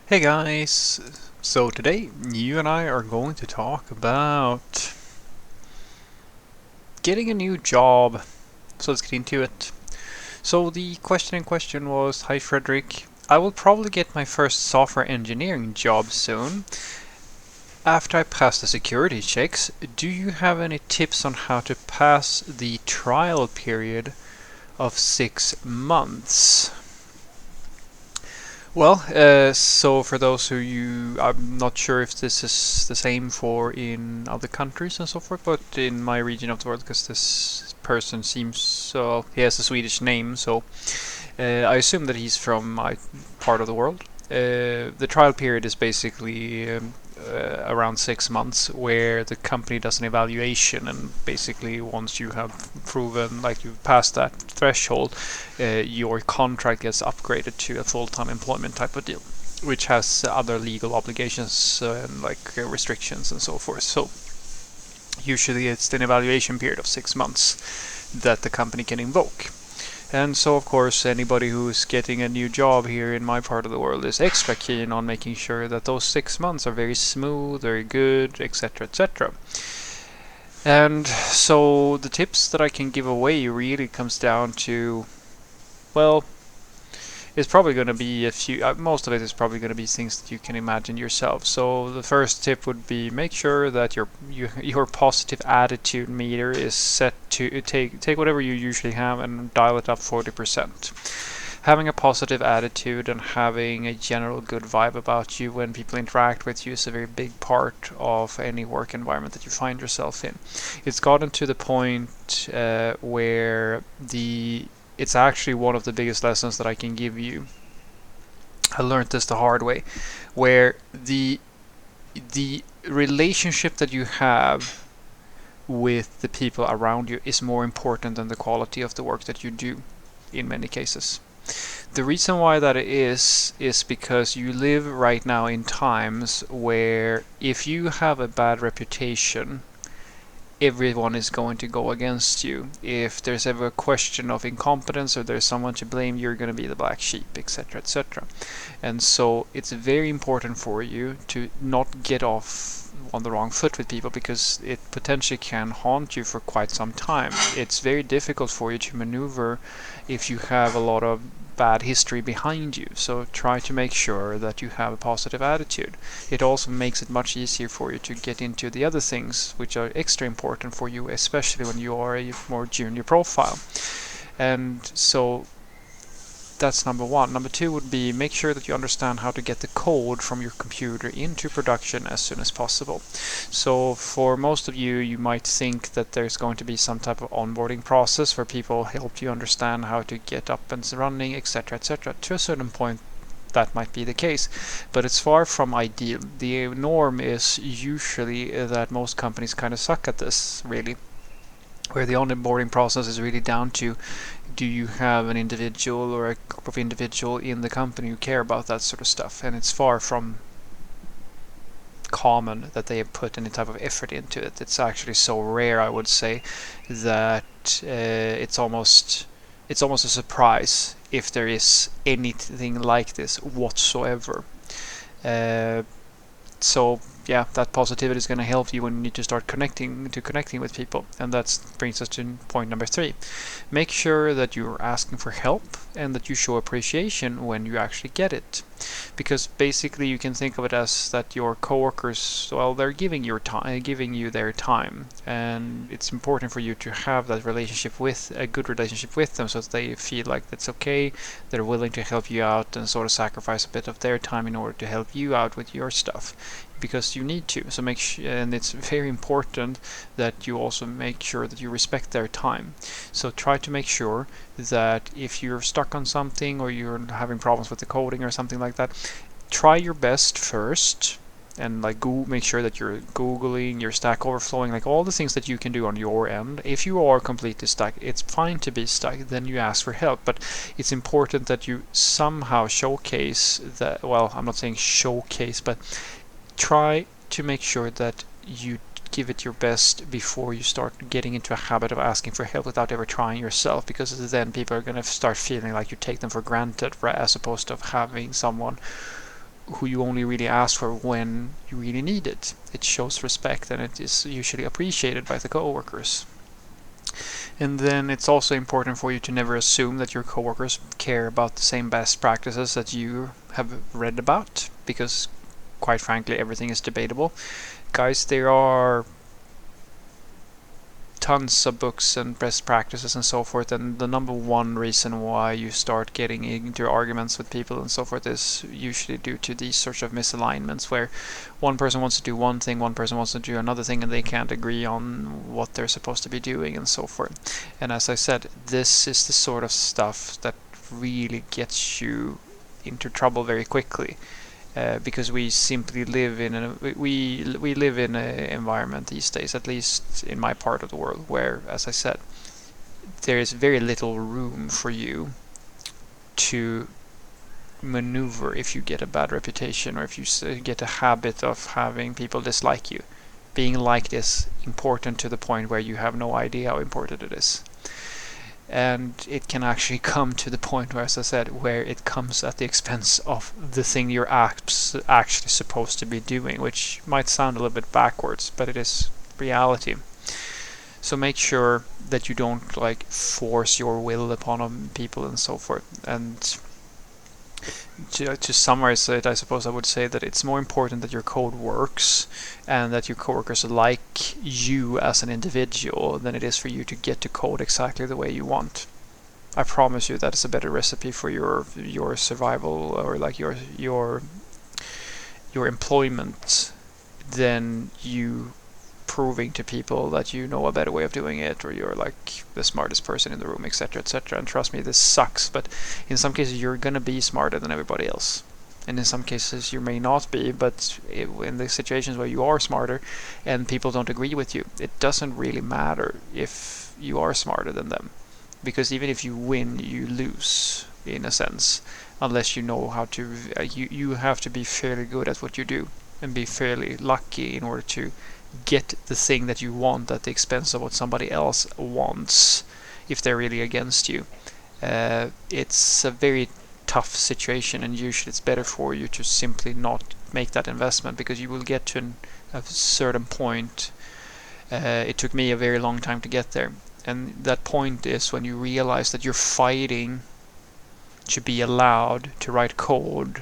Hey guys! So today you and I are going to talk about getting a new job. So let's get into it. So the question in question was, hi Frederick, I will probably get my first software engineering job soon. After I pass the security checks, do you have any tips on how to pass the trial period of 6 months? Well, so for those I'm not sure if this is the same for in other countries and so forth, but in my region of the world, because this person seems so, he has a Swedish name, so I assume that he's from my part of the world. The trial period is basically around 6 months, where the company does an evaluation, and basically once you have proven like you've passed that threshold, your contract gets upgraded to a full-time employment type of deal, which has other legal obligations and restrictions and so forth. So usually it's an evaluation period of 6 months that the company can invoke. And so, of course, anybody who's getting a new job here in my part of the world is extra keen on making sure that those 6 months are very smooth, very good, etc., etc. And so the tips that I can give away really comes down to, well, it's probably going to be a few, most of it is probably going to be things that you can imagine yourself. So the first tip would be make sure that your positive attitude meter is set to take whatever you usually have and dial it up 40%. Having a positive attitude and having a general good vibe about you when people interact with you is a very big part of any work environment that you find yourself in. It's gotten to the point where it's actually one of the biggest lessons that I can give you. I learned this the hard way, where the relationship that you have with the people around you is more important than the quality of the work that you do in many cases. The reason why that is because you live right now in times where if you have a bad reputation, everyone is going to go against you. If there's ever a question of incompetence or there's someone to blame, you're going to be the black sheep, etc., etc. And so it's very important for you to not get off on the wrong foot with people, because it potentially can haunt you for quite some time. It's very difficult for you to maneuver if you have a lot of bad history behind you. So try to make sure that you have a positive attitude. It also makes it much easier for you to get into the other things which are extra important for you, especially when you are a more junior profile. And so that's number one. Number two would be make sure that you understand how to get the code from your computer into production as soon as possible. So for most of you, you might think that there's going to be some type of onboarding process where people help you understand how to get up and running, etc., etc. To a certain point, that might be the case, but it's far from ideal. The norm is usually that most companies kind of suck at this, really, where the onboarding process is really down to, do you have an individual or a group of individual in the company who care about that sort of stuff? And it's far from common that they have put any type of effort into it. It's actually so rare, I would say, that it's almost a surprise if there is anything like this whatsoever. Uh, so yeah, that positivity is going to help you when you need to start connecting with people. And that brings us to point number 3. Make sure that you're asking for help and that you show appreciation when you actually get it. Because basically you can think of it as that your coworkers, well, they're giving you their time, and it's important for you to have that a good relationship with them, so that they feel like that's okay, they're willing to help you out and sort of sacrifice a bit of their time in order to help you out with your stuff, because you need to. So and it's very important that you also make sure that you respect their time. So try to make sure that if you're stuck on something or you're having problems with the coding or something like that, try your best first, and make sure that you're googling, your Stack Overflowing, like all the things that you can do on your end. If you are completely stuck, it's fine to be stuck, then you ask for help, but it's important that you somehow showcase that, well, I'm not saying showcase, but try to make sure that you give it your best before you start getting into a habit of asking for help without ever trying yourself, because then people are going to start feeling like you take them for granted, as opposed to having someone who you only really ask for when you really need it. It shows respect, and it is usually appreciated by the coworkers. And then it's also important for you to never assume that your coworkers care about the same best practices that you have read about, because quite frankly everything is debatable. Guys, there are tons of books and best practices and so forth, and the number one reason why you start getting into arguments with people and so forth is usually due to these sorts of misalignments, where one person wants to do one thing, one person wants to do another thing, and they can't agree on what they're supposed to be doing and so forth. And as I said, this is the sort of stuff that really gets you into trouble very quickly. Because we simply live in we live in an environment these days, at least in my part of the world, where, as I said, there is very little room for you to maneuver if you get a bad reputation, or if you get a habit of having people dislike you. Being liked is important to the point where you have no idea how important it is. And it can actually come to the point where, as I said, where it comes at the expense of the thing you're actually supposed to be doing, which might sound a little bit backwards, but it is reality. So make sure that you don't force your will upon people and so forth. And to summarize it, I suppose I would say that it's more important that your code works and that your coworkers like you as an individual than it is for you to get to code exactly the way you want. I promise you that is a better recipe for your survival, or your employment, than you proving to people that you know a better way of doing it, or you're the smartest person in the room, etc., etc. And trust me, this sucks, but in some cases you're gonna be smarter than everybody else, and in some cases you may not be. But in the situations where you are smarter and people don't agree with you, it doesn't really matter if you are smarter than them, because even if you win, you lose in a sense, unless you know how to. You have to be fairly good at what you do and be fairly lucky in order to get the thing that you want at the expense of what somebody else wants, if they're really against you. It's a very tough situation, and usually it's better for you to simply not make that investment, because you will get to a certain point. It took me a very long time to get there, and that point is when you realize that you're fighting to be allowed to write code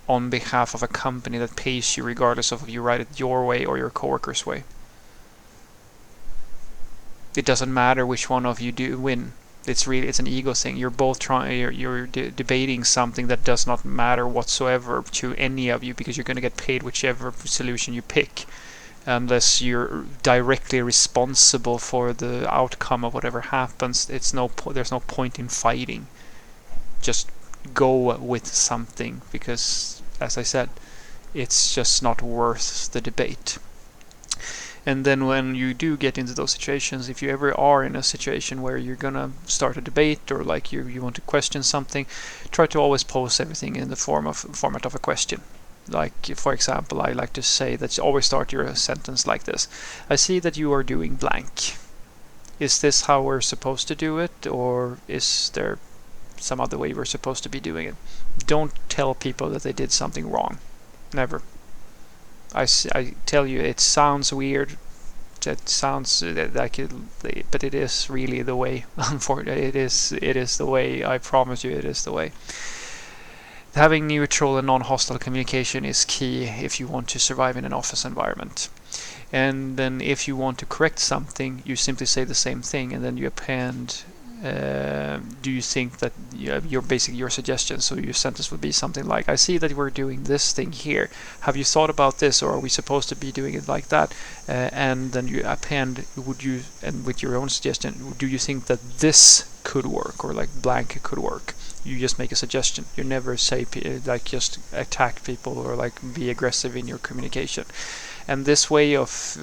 on behalf of a company that pays you regardless of if you write it your way or your coworker's way. It doesn't matter which one of you do win. It's an ego thing. You're both debating something that does not matter whatsoever to any of you, because you're going to get paid whichever solution you pick, unless you're directly responsible for the outcome of whatever happens. There's no point in fighting. Just go with something, because, as I said, it's just not worth the debate. And then when you do get into those situations, if you ever are in a situation where you're gonna start a debate, or you want to question something, try to always pose everything in the format of a question. For example, I like to say that you always start your sentence like this: I see that you are doing blank. Is this how we're supposed to do it, or is there some other way we're supposed to be doing it? Don't tell people that they did something wrong. Never. I tell you, it sounds weird. It sounds like it, but it is really the way. Unfortunately, it is the way. I promise you, it is the way. Having neutral and non-hostile communication is key if you want to survive in an office environment. And then if you want to correct something, you simply say the same thing, and then you append do you think that your suggestion. So your sentence would be something like, I see that we're doing this thing here. Have you thought about this, or are we supposed to be doing it like that? And then you append, and with your own suggestion, do you think that this could work, or blank could work? You just make a suggestion. You never say just attack people, or be aggressive in your communication. And this way of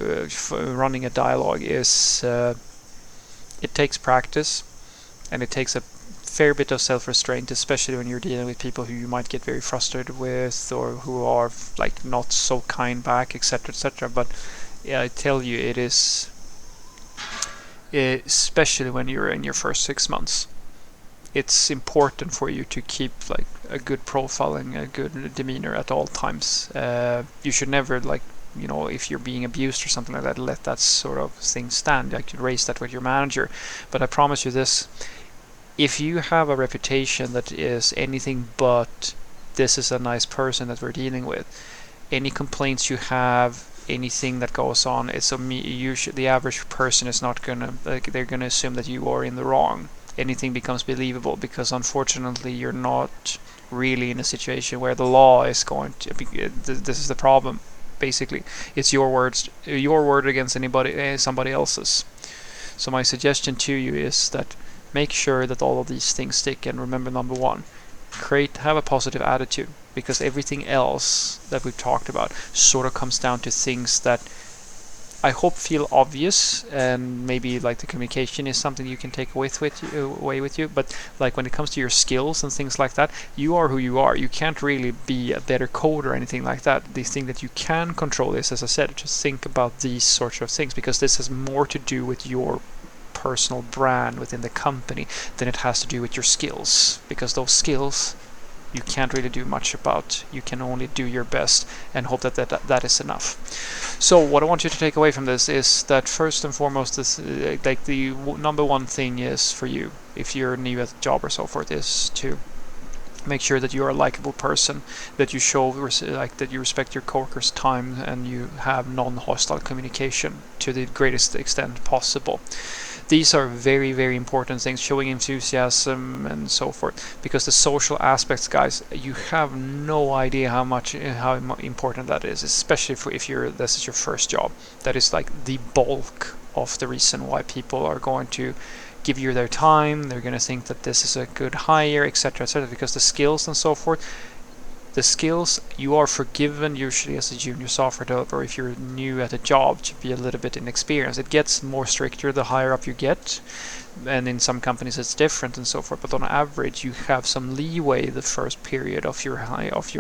running a dialogue is it takes practice. And it takes a fair bit of self-restraint, especially when you're dealing with people who you might get very frustrated with, or who are not so kind back, etc., etc. But yeah, I tell you, it is, especially when you're in your first 6 months, it's important for you to keep like a good profile and a good demeanor at all times. You should never like, if you're being abused or something like that, let that sort of thing stand. Like, you raise that with your manager. But I promise you this: if you have a reputation that is anything but this is a nice person that we're dealing with, any complaints you have, anything that goes on, it's the average person is not gonna, like, they're gonna assume that you are in the wrong. Anything becomes believable, because unfortunately you're not really in a situation where the law is going to be, this is the problem. Basically, it's your word against somebody else's. So my suggestion to you is that make sure that all of these things stick, and remember, number one, have a positive attitude, because everything else that we've talked about sort of comes down to things that I hope feel obvious, and maybe like the communication is something you can take away with you. But like when it comes to your skills and things like that, you are who you are. You can't really be a better coder or anything like that. The thing that you can control is, as I said, just think about these sorts of things, because this has more to do with your personal brand within the company than it has to do with your skills, because those skills you can't really do much about. You can only do your best and hope that is enough. So what I want you to take away from this is that first and foremost, this like the number one thing is for you, if you're new at the job or so forth, is to make sure that you're a likable person, that you show that you respect your coworkers' time, and you have non-hostile communication to the greatest extent possible. These are very, very important things, showing enthusiasm and so forth, because the social aspects, guys, you have no idea how important that is, especially if this is your first job. That is like the bulk of the reason why people are going to give you their time. They're going to think that this is a good hire, etc., etc., because the skills and so forth, you are forgiven usually as a junior software developer if you're new at a job to be a little bit inexperienced. It gets more stricter the higher up you get, and in some companies it's different and so forth, but on average you have some leeway the first period of your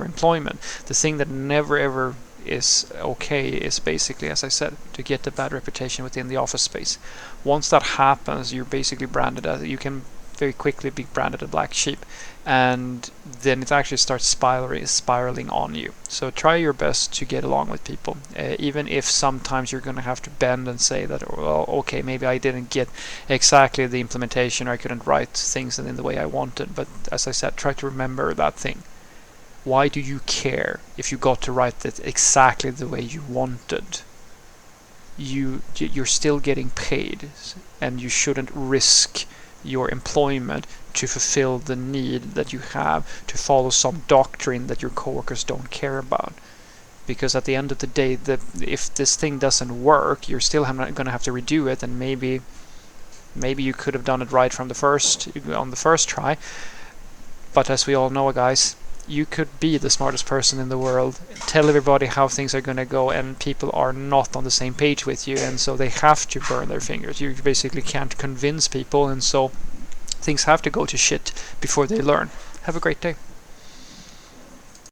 employment. The thing that never ever is okay is basically, as I said, to get a bad reputation within the office space. Once that happens, you're basically you can very quickly be branded a black sheep, and then it actually starts spiraling on you. So try your best to get along with people, even if sometimes you're going to have to bend and say that, well, okay, maybe I didn't get exactly the implementation, or I couldn't write things in the way I wanted, but as I said, try to remember that thing. Why do you care if you got to write it exactly the way you wanted? You're still getting paid, and you shouldn't risk your employment to fulfill the need that you have to follow some doctrine that your coworkers don't care about. Because at the end of the day, if this thing doesn't work, you're still going to have to redo it, and maybe you could have done it right on the first try. But as we all know, guys, you could be the smartest person in the world, tell everybody how things are going to go, and people are not on the same page with you, and so they have to burn their fingers. You basically can't convince people, and so things have to go to shit before they learn. Have a great day.